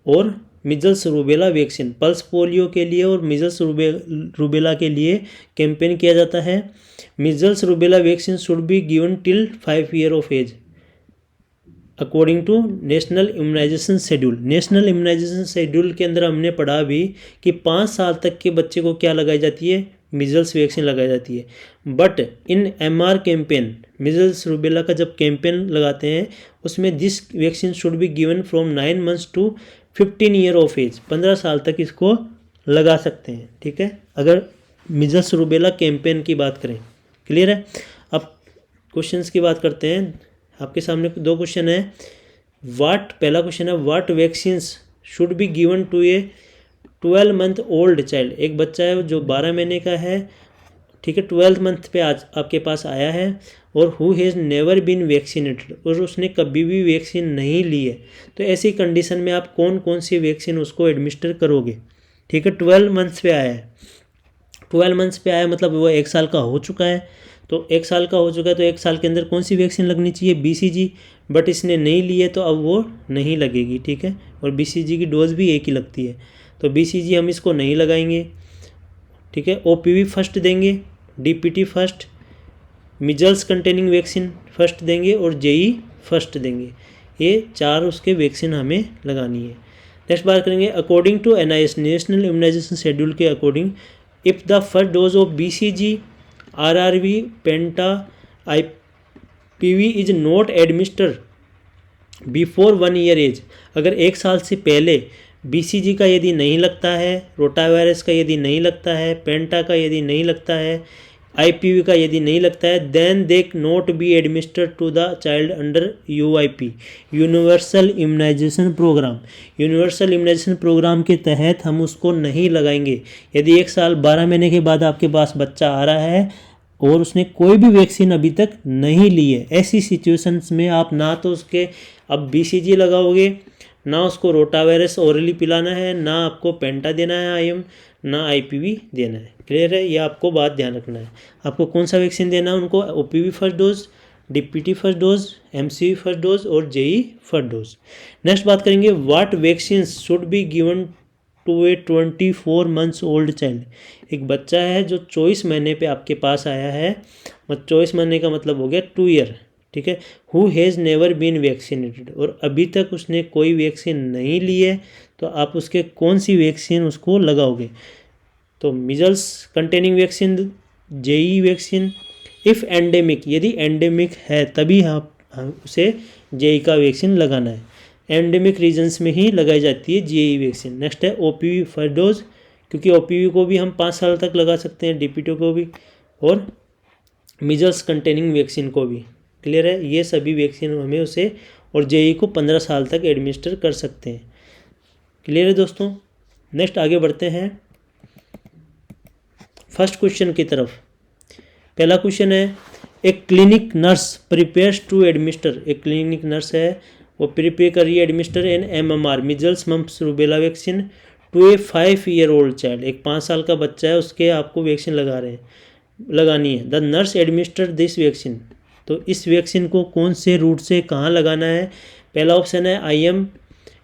और measles rubella vaccine. Pulse polio के लिए और मिजल्स रूबेला के लिए कैंपेन किया जाता है। Measles rubella vaccine should be given till 5 year of age according to national immunisation schedule. National immunisation schedule के अंदर हमने पढ़ा भी कि 5 साल तक के बच्चे को क्या लगाई जाती है, मिजल्स वैक्सीन लगाई जाती है। But in MR campaign, measles rubella का जब कैंपेन लगाते हैं उसमें this vaccine should be given from 9 months to 15 year of age, 15 साल तक इसको लगा सकते हैं। ठीक है, अगर मिजल्स रूबेला कैंपेन की बात करें। क्लियर है। अब क्वेश्चंस की बात करते हैं। आपके सामने 2 क्वेश्चन है। पहला क्वेश्चन है, what vaccines should be given to a 12 month old child. एक बच्चा है जो 12 महीने का है, ठीक है, 12th मंथ पे आज आपके पास आया है, और who has never been vaccinated, और उसने कभी भी वैक्सीन नहीं ली है। तो ऐसी कंडीशन में आप कौन कौन सी वैक्सीन उसको एडमिनिस्टर करोगे। ठीक है, 12 मंथ्स पे आया है, 12 मंथ्स पे आया मतलब वो 1 साल का हो चुका है। तो 1 साल का हो चुका है तो 1 साल के अंदर कौन सी वैक्सीन लगनी चाहिए, BCG, बट इसने नहीं ली है तो अब वो नहीं लगेगी। ठीक है, और BCG की डोज भी एक ही लगती है, तो BCG हम इसको नहीं लगाएंगे। ठीक है, OPV फर्स्ट देंगे, DPT first, measles containing vaccine first देंगे और JE फर्स्ट देंगे। ये 4 उसके वैक्सीन हमें लगानी है। नेक्स्ट बात करेंगे, according to NIS national immunisation schedule के according, if the first dose of BCG, RRV, penta, IPV is not administer before 1 year age, अगर 1 साल से पहले BCG का यदि नहीं लगता है, रोटावायरस का यदि नहीं लगता है, पेंटा का यदि नहीं लगता है, IPV का यदि नहीं लगता है, then they not be administered to the child under UIP, universal immunisation programme. Universal immunisation programme के तहत हम उसको नहीं लगाएंगे। यदि 1 साल 12 महीने के बाद आपके पास बच्चा आ रहा है और उसने कोई भी वैक्सीन अभी तक नहीं ली है, ऐसी सिचुएशंस में आप ना तो उसके अब BCG लगाओगे, ना उसको रोटावायरस ओरली पिलाना है, ना आपको पेंटा देना है IM, ना IPV देना है। क्लियर है, ये आपको बात ध्यान रखना है। आपको कौन सा वैक्सीन देना है उनको, OPV first dose, DPT first dose, MCV first dose और JE फर्स्ट डोज। नेक्स्ट बात करेंगे, what vaccine should be given to a 24 months old child. एक बच्चा है जो 24 महीने पे आपके पास आया है, 24 महीने का मतलब हो गया 2 ईयर। ठीक है, who has never been vaccinated, और अभी तक उसने कोई वैक्सीन नहीं ली है, तो आप उसके कौन सी वैक्सीन उसको लगाओगे। तो measles containing vaccine, JE vaccine, if endemic, यदि एंडेमिक है तभी हम उसे JE का वैक्सीन लगाना है। एंडेमिक रीजन्स में ही लगाई जाती है JE वैक्सीन। नेक्स्ट है OPV फर्स्ट डोज, क्योंकि OPV को भी हम 5 साल तक लगा सकते हैं, DPT को भी, और मिजल्स कंटेनिंग वैक्सीन को भी। क्लियर है, ये सभी वैक्सीन हमें उसे, और JE को 15 साल तक एडमिनिस्टर कर सकते हैं। क्लियर है दोस्तों। नेक्स्ट आगे बढ़ते हैं फर्स्ट क्वेश्चन की तरफ। पहला क्वेश्चन है, एक clinic nurse prepares to administer, एक क्लिनिक नर्स है वो प्रिपेयर कर रही है administer an MMR measles mumps rubella vaccine to a 5-year-old child, एक 5 साल का बच्चा है उसके आपको वैक्सीन लगानी है। The nurse administer this vaccine, तो इस वैक्सीन को कौन से रूट से कहाँ लगाना है। पहला ऑप्शन है IM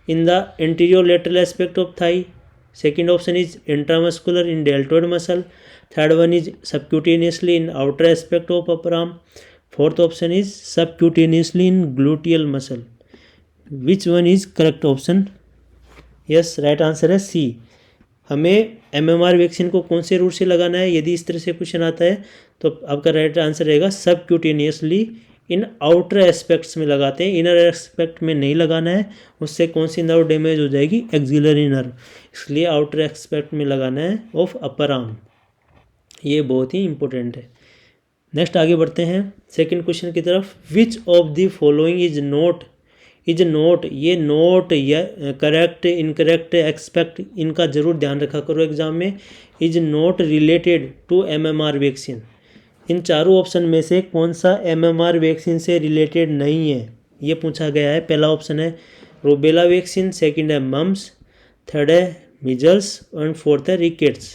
in the anterior lateral aspect of thigh, second option is intramuscular in deltoid muscle, third one is subcutaneously in outer aspect of upper arm, fourth option is subcutaneously in gluteal muscle. Which one is correct option. Yes, right answer है सी। हमें MMR वैक्सीन को कौन से रूट से लगाना है, यदि इस तरह से क्वेश्चन आता है तो आपका राइट आंसर रहेगा सबक्यूटेनियसली इन आउटर एस्पेक्ट्स में लगाते हैं, इनर एस्पेक्ट में नहीं लगाना है, उससे कौन सी नर्व डैमेज हो जाएगी, एक्सिलरी नर्व, इसलिए आउटर एस्पेक्ट में लगाना है ऑफ अपर आर्म। ये बहुत ही इंपॉर्टेंट है। नेक्स्ट आगे बढ़ते हैं सेकंड क्वेश्चन की तरफ। Which of the following is not, ये नोट या करेक्ट इनकरेक्ट एक्सपेक्ट, इनका जरूर ध्यान रखा करो एग्जाम में। Is not related to MMR vaccine, इन चारों ऑप्शन में से कौन सा MMR वैक्सीन से रिलेटेड नहीं है, ये पूछा गया है। पहला ऑप्शन है रूबेला वैक्सीन, सेकंड है मम्स, थर्ड है मीजल्स एंड फोर्थ है रिकेट्स।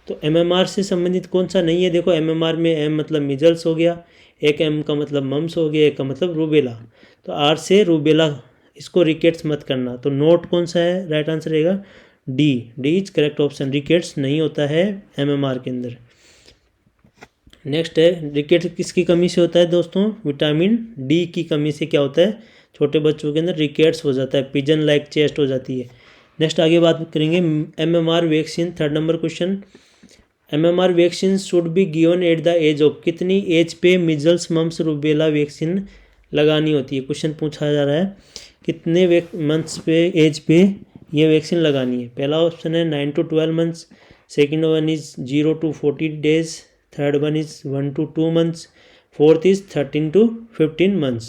तो MMR से संबंधित कौन सा नहीं है, देखो MMR में M मतलब मीजल्स हो गया, एक M का मतलब मम्स हो गया, एक का मतलब रूबेला, तो R से रूबेला, इसको रिकेट्स मत करना। तो नोट कौन सा है, राइट आंसर रहेगा D is correct option, rickets नहीं होता है MMR के अंदर। नेक्स्ट है रिकेट्स किसकी कमी से होता है दोस्तों, विटामिन D की कमी से क्या होता है, छोटे बच्चों के अंदर रिकेट्स हो जाता है, पिजन लाइक चेस्ट हो जाती है। नेक्स्ट आगे बात करेंगे MMR vaccine, third number question. MMR vaccine should be given at the age of, कितनी एज पे मिजल्स मम्स रूबेला वैक्सीन लगानी होती है, क्वेश्चन पूछा जा रहा है कितने मंथ्स पे एज पे ये वैक्सीन लगानी है। पहला ऑप्शन है 9 to 12 months, second one is 0 to 40 days, third one is 1 to 2 months, fourth is 13 to 15 months।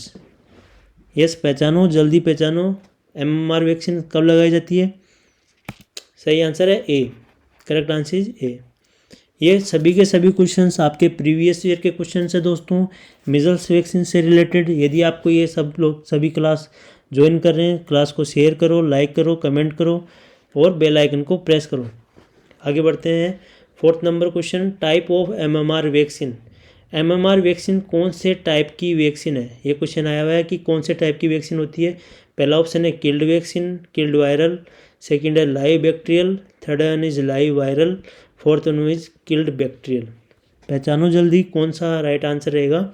Yes, पहचानो, जल्दी पहचानो MMR वैक्सीन कब लगाई जाती है। सही आंसर है ए, करेक्ट आंसर इज ए। ये सभी के सभी क्वेश्चंस आपके प्रीवियस ईयर के क्वेश्चंस है दोस्तों, मिजल्स वैक्सीन से रिलेटेड। यदि आपको ये सब लोग सभी क्लास ज्वाइन कर रहे हैं, क्लास को शेयर करो, लाइक करो, कमेंट करो और बेल आइकन को प्रेस करो। आगे बढ़ते हैं fourth number question, type of MMR vaccine. MMR vaccine कौन से टाइप की वैक्सीन है, ये क्वेश्चन आया हुआ है कि कौन से टाइप की वैक्सीन होती है। पहला ऑप्शन है killed vaccine, killed viral, second है live bacterial, third one is live viral, fourth one is killed bacterial. पहचानो जल्दी कौन सा राइट आंसर रहेगा।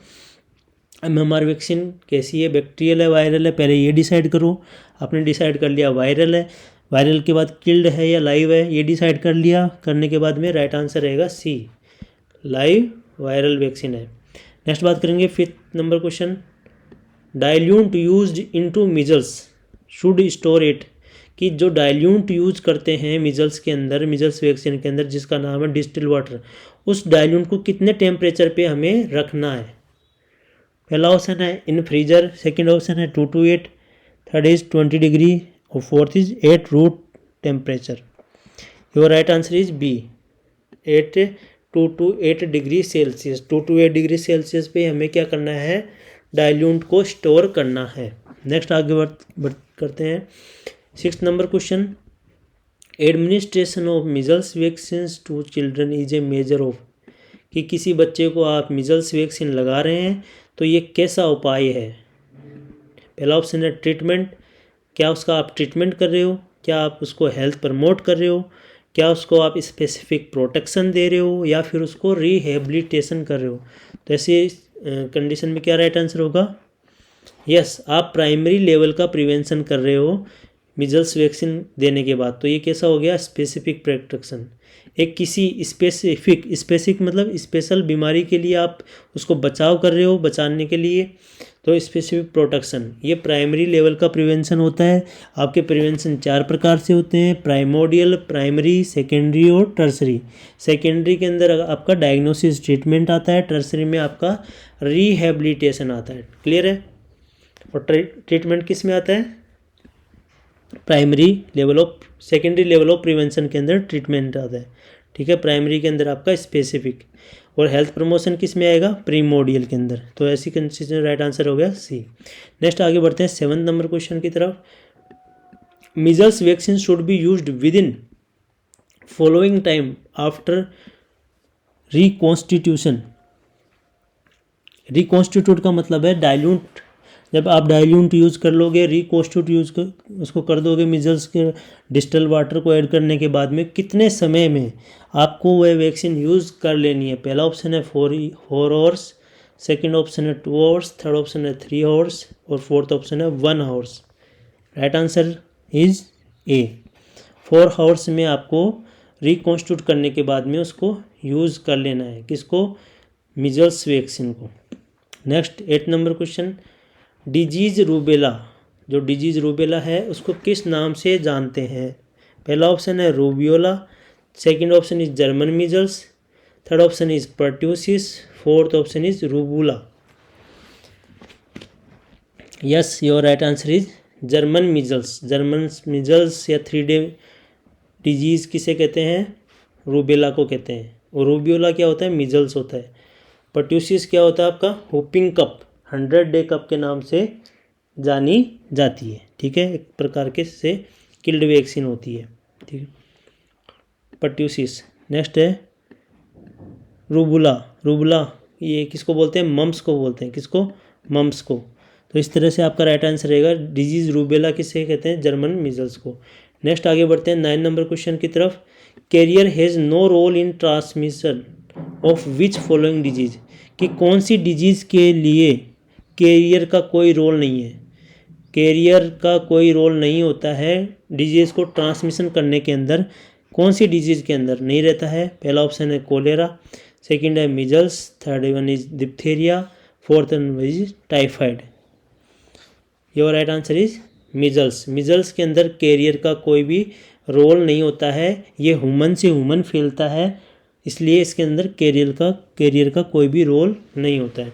MMR वैक्सीन कैसी है, बैक्टीरियल है वायरल है, पहले ये डिसाइड करो। आपने डिसाइड कर लिया वायरल है, वायरल के बाद किल्ड है या लाइव है, ये डिसाइड कर लिया, करने के बाद में राइट आंसर रहेगा सी, लाइव वायरल वैक्सीन है। नेक्स्ट बात करेंगे fifth number question, dilute used into measles should store it, कि जो डाइल्यूट यूज करते हैं मिजल्स के अंदर, मिजल्स वैक्सीन के अंदर, जिसका नाम है डिस्टिल वाटर, उस डाइल्यूट को कितने टेम्परेचर पे हमें रखना है। पहला ऑप्शन है इन फ्रीजर, सेकेंड ऑप्शन है 2 to 8, थर्ड इज 20 डिग्री और fourth is 8 room temperature. Your right answer is B, 2 to 8 degree Celsius. 2 to 8 degree Celsius पे हमें क्या करना है, डाइल्यूट को स्टोर करना है। नेक्स्ट आगे बढ़ करते हैं sixth number question, administration of measles vaccine to children is a measure of, कि किसी बच्चे को आप मिजल्स वैक्सीन लगा रहे हैं तो ये कैसा उपाय है। पहला ऑप्शन है ट्रीटमेंट, क्या उसका आप ट्रीटमेंट कर रहे हो, क्या आप उसको हेल्थ प्रमोट कर रहे हो, क्या उसको आप स्पेसिफिक प्रोटेक्शन दे रहे हो, या फिर उसको रिहेबिलिटेशन कर रहे हो। तो ऐसी कंडीशन में क्या राइट आंसर होगा, यस, आप प्राइमरी लेवल का प्रिवेंशन कर रहे हो मिजल्स वैक्सीन देने के बाद, तो ये कैसा हो गया, स्पेसिफिक प्रोटेक्शन। एक किसी स्पेसिफिक मतलब स्पेशल बीमारी के लिए आप उसको बचाव कर रहे हो, बचाने के लिए, तो स्पेसिफिक प्रोटेक्शन, ये प्राइमरी लेवल का प्रिवेंशन होता है। आपके प्रिवेंशन 4 प्रकार से होते हैं, प्राइमोडियल, प्राइमरी, सेकेंडरी और टर्सरी। सेकेंडरी के अंदर आपका डायग्नोसिस ट्रीटमेंट आता है, टर्सरी में आपका रिहेबिलिटेशन आता है। क्लियर है। और ट्रीटमेंट किस में आता है, primary level of secondary level of prevention के अंदर ट्रीटमेंट आता है, ठीक है। प्राइमरी के अंदर आपका स्पेसिफिक, और हेल्थ प्रमोशन किस में आएगा, प्रीमोडियल के अंदर। तो ऐसी कंसिस्टेंट राइट आंसर हो गया सी। नेक्स्ट आगे बढ़ते हैं 7 नंबर क्वेश्चन की तरफ। Measles vaccine should be used with in following time after reconstitution. Reconstitute का मतलब है डाइल्यूट, जब आप डाइल्यूट यूज़ कर लोगे, रिकॉन्स्टिट्यूट यूज़ कर उसको कर दोगे मीजल्स के डिस्टल वाटर को ऐड करने के बाद में कितने समय में आपको वह वैक्सीन यूज़ कर लेनी है। पहला ऑप्शन है 4 आवर्स, सेकंड ऑप्शन है 2 आवर्स, थर्ड ऑप्शन है 3 आवर्स और फोर्थ ऑप्शन है 1 hours. Right answer is a, 4 hours में आपको रिकॉन्स्टिट्यूट करने के बाद में उसको यूज़ कर लेना है, किसको, मीजल्स वैक्सीन को। Next 8 number question, disease rubella, जो डिजीज़ रूबेला है उसको किस नाम से जानते हैं। पहला ऑप्शन है rubeola, second option is German measles, third option is pertussis, fourth option is rubella. Yes, your right answer is German measles. German measles या 3 डे डिजीज़ किसे कहते हैं, रूबेला को कहते हैं। और रूबियोला क्या होता है, मीजल्स होता है। पर्ट्यूसिस क्या होता है आपका, होपिंग कप, 100 डे कप के नाम से जानी जाती है, ठीक है। एक प्रकार के से किल्ड वैक्सीन होती है, ठीक है, पर्ट्यूसिस। नेक्स्ट है रूबुला। रूबुला ये किसको बोलते हैं, मम्स को बोलते हैं, किसको, मम्स को। तो इस तरह से आपका राइट आंसर रहेगा डिजीज़ रूबेला किसे कहते हैं, जर्मन मीजल्स को। नेक्स्ट आगे बढ़ते हैं 9 नंबर क्वेश्चन की तरफ। Carrier has no role in transmission of which following disease, कि कौन सी डिजीज़ के लिए कैरियर का कोई रोल नहीं है। कैरियर का कोई रोल नहीं होता है डिजीज़ को ट्रांसमिशन करने के अंदर, कौन सी डिजीज़ के अंदर नहीं रहता है। पहला ऑप्शन है कोलेरा, सेकंड है measles, third one is diphtheria, fourth one is typhoid. Your right answer is measles. Measles के अंदर कैरियर का कोई भी रोल नहीं होता है, ये ह्यूमन से ह्यूमन फैलता है, इसलिए इसके अंदर कैरियर का कोई भी रोल नहीं होता है।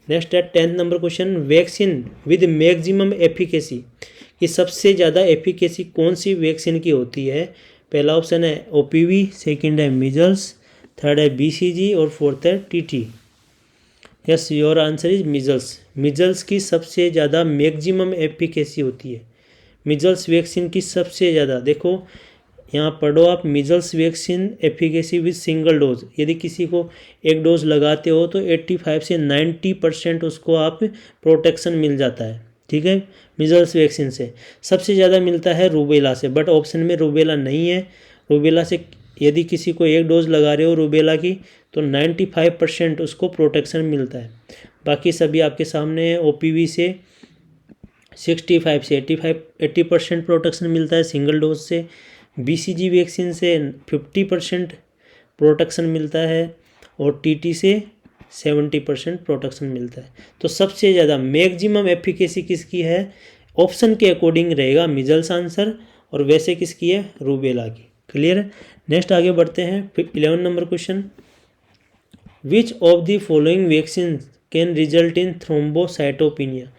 नेक्स्ट है 10 number question, vaccine with maximum efficacy, कि सबसे ज़्यादा एफिकेसी कौन सी वैक्सीन की होती है। पहला ऑप्शन है ओपीवी, सेकंड है मीजल्स, थर्ड है बीसीजी और फोर्थ है TT. Yes, your answer is measles. Measles की सबसे ज़्यादा मैक्सिमम एफिकेसी होती है, मीजल्स वैक्सीन की सबसे ज़्यादा। देखो यहाँ पढ़ो आप, measles vaccine efficacy with single dose, यदि किसी को एक डोज लगाते हो तो 85 से 90% उसको आप प्रोटेक्शन मिल जाता है, ठीक है, मीजल्स वैक्सीन से। सबसे ज़्यादा मिलता है रूबेला से, बट ऑप्शन में रूबेला नहीं है। रूबेला से यदि किसी को एक डोज लगा रहे हो रूबेला की तो 95% उसको प्रोटेक्शन मिलता है। बाकी सभी आपके सामने है। ओपीवी से 65 से 80% प्रोटेक्शन मिलता है सिंगल डोज से। बीसीजी वैक्सीन से 50% प्रोटेक्शन मिलता है और टीटी से 70% प्रोटेक्शन मिलता है। तो सबसे ज़्यादा मैक्सिमम एफिकेसी किसकी है, ऑप्शन के अकॉर्डिंग रहेगा मीजल्स आंसर, और वैसे किसकी है, रूबेला की। क्लियर है। नेक्स्ट आगे बढ़ते हैं 11 number question, which of the following vaccine can result in thrombocytopenia,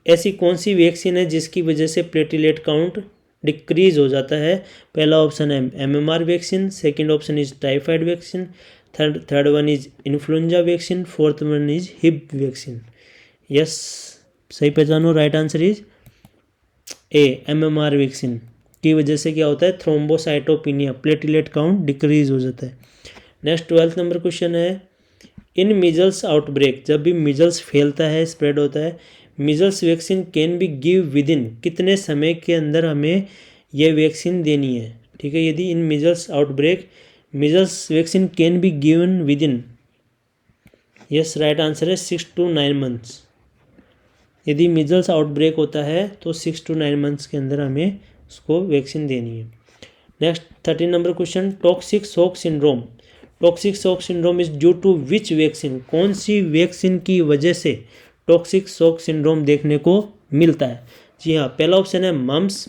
ऐसी कौन सी वैक्सीन है जिसकी वजह से प्लेटलेट काउंट डिक्रीज हो जाता है। पहला ऑप्शन है MMR vaccine, second option is typhoid vaccine, third one is influenza vaccine, fourth one is hip vaccine. Yes, सही पहचानो, right answer is a, MMR vaccine की वजह से क्या होता है, थ्रोम्बोसाइटोपिनिया, प्लेटलेट काउंट डिक्रीज हो जाता है। नेक्स्ट 12 नंबर क्वेश्चन है, इन मीजल्स आउटब्रेक, जब भी मीजल्स फैलता है, स्प्रेड होता है, measles vaccine can B give with in, कितने समय के अंदर हमें यह वैक्सीन देनी है, ठीक है। यदि in measles outbreak measles vaccine can be given within, yes, right answer है 6 to 9 months। यदि मीजल्स आउटब्रेक होता है तो 6 to 9 months के अंदर हमें उसको वैक्सीन देनी है। Next 13 number question, toxic shock syndrome, toxic shock syndrome is due to which vaccine, कौन सी वैक्सीन की वजह से टॉक्सिक शॉक सिंड्रोम देखने को मिलता है। जी हाँ, पहला ऑप्शन है मम्स,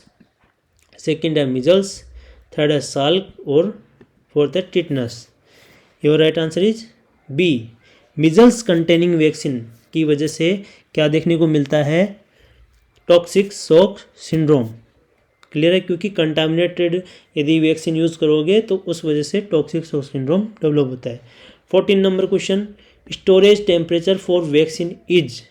सेकंड है मीजल्स, थर्ड है साल्क और फोर्थ है tetanus. Your right answer is B, measles containing vaccine की वजह से क्या देखने को मिलता है, टॉक्सिक शॉक सिंड्रोम। क्लियर है, क्योंकि कंटामिनेटेड यदि वैक्सीन यूज़ करोगे तो उस वजह से टॉक्सिक शॉक सिंड्रोम डेवलप होता है। 14 number question, storage temperature for vaccine is,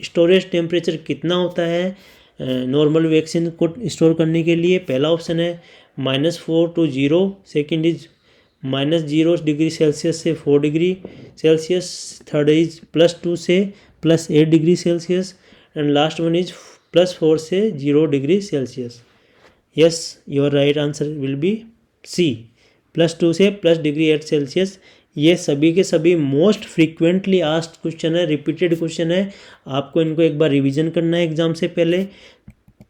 storage temperature कितना होता है नॉर्मल वैक्सीन को स्टोर करने के लिए? पहला ऑप्शन है -4 to 0, second is -0 degree Celsius से 4 डिग्री सेल्सियस, थर्ड इज +2 से +8 degree Celsius, and last one is +4 से 0 degree Celsius. Yes, your right answer will be C, +2 से +8 सेल्सियस। ये सभी के सभी मोस्ट फ्रीक्वेंटली आस्क्ड क्वेश्चन है, रिपीटेड क्वेश्चन है, आपको इनको एक बार रिवीजन करना है एग्जाम से पहले।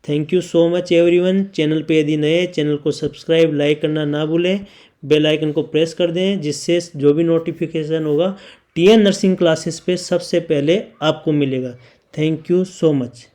Thank you so much everyone. Channel पे यदि नए, चैनल को सब्सक्राइब लाइक करना ना भूलें, बेल आइकन को प्रेस कर दें, जिससे जो भी नोटिफिकेशन होगा टीएन नर्सिंग क्लासेस पे सबसे पहले आपको मिलेगा। Thank you so much.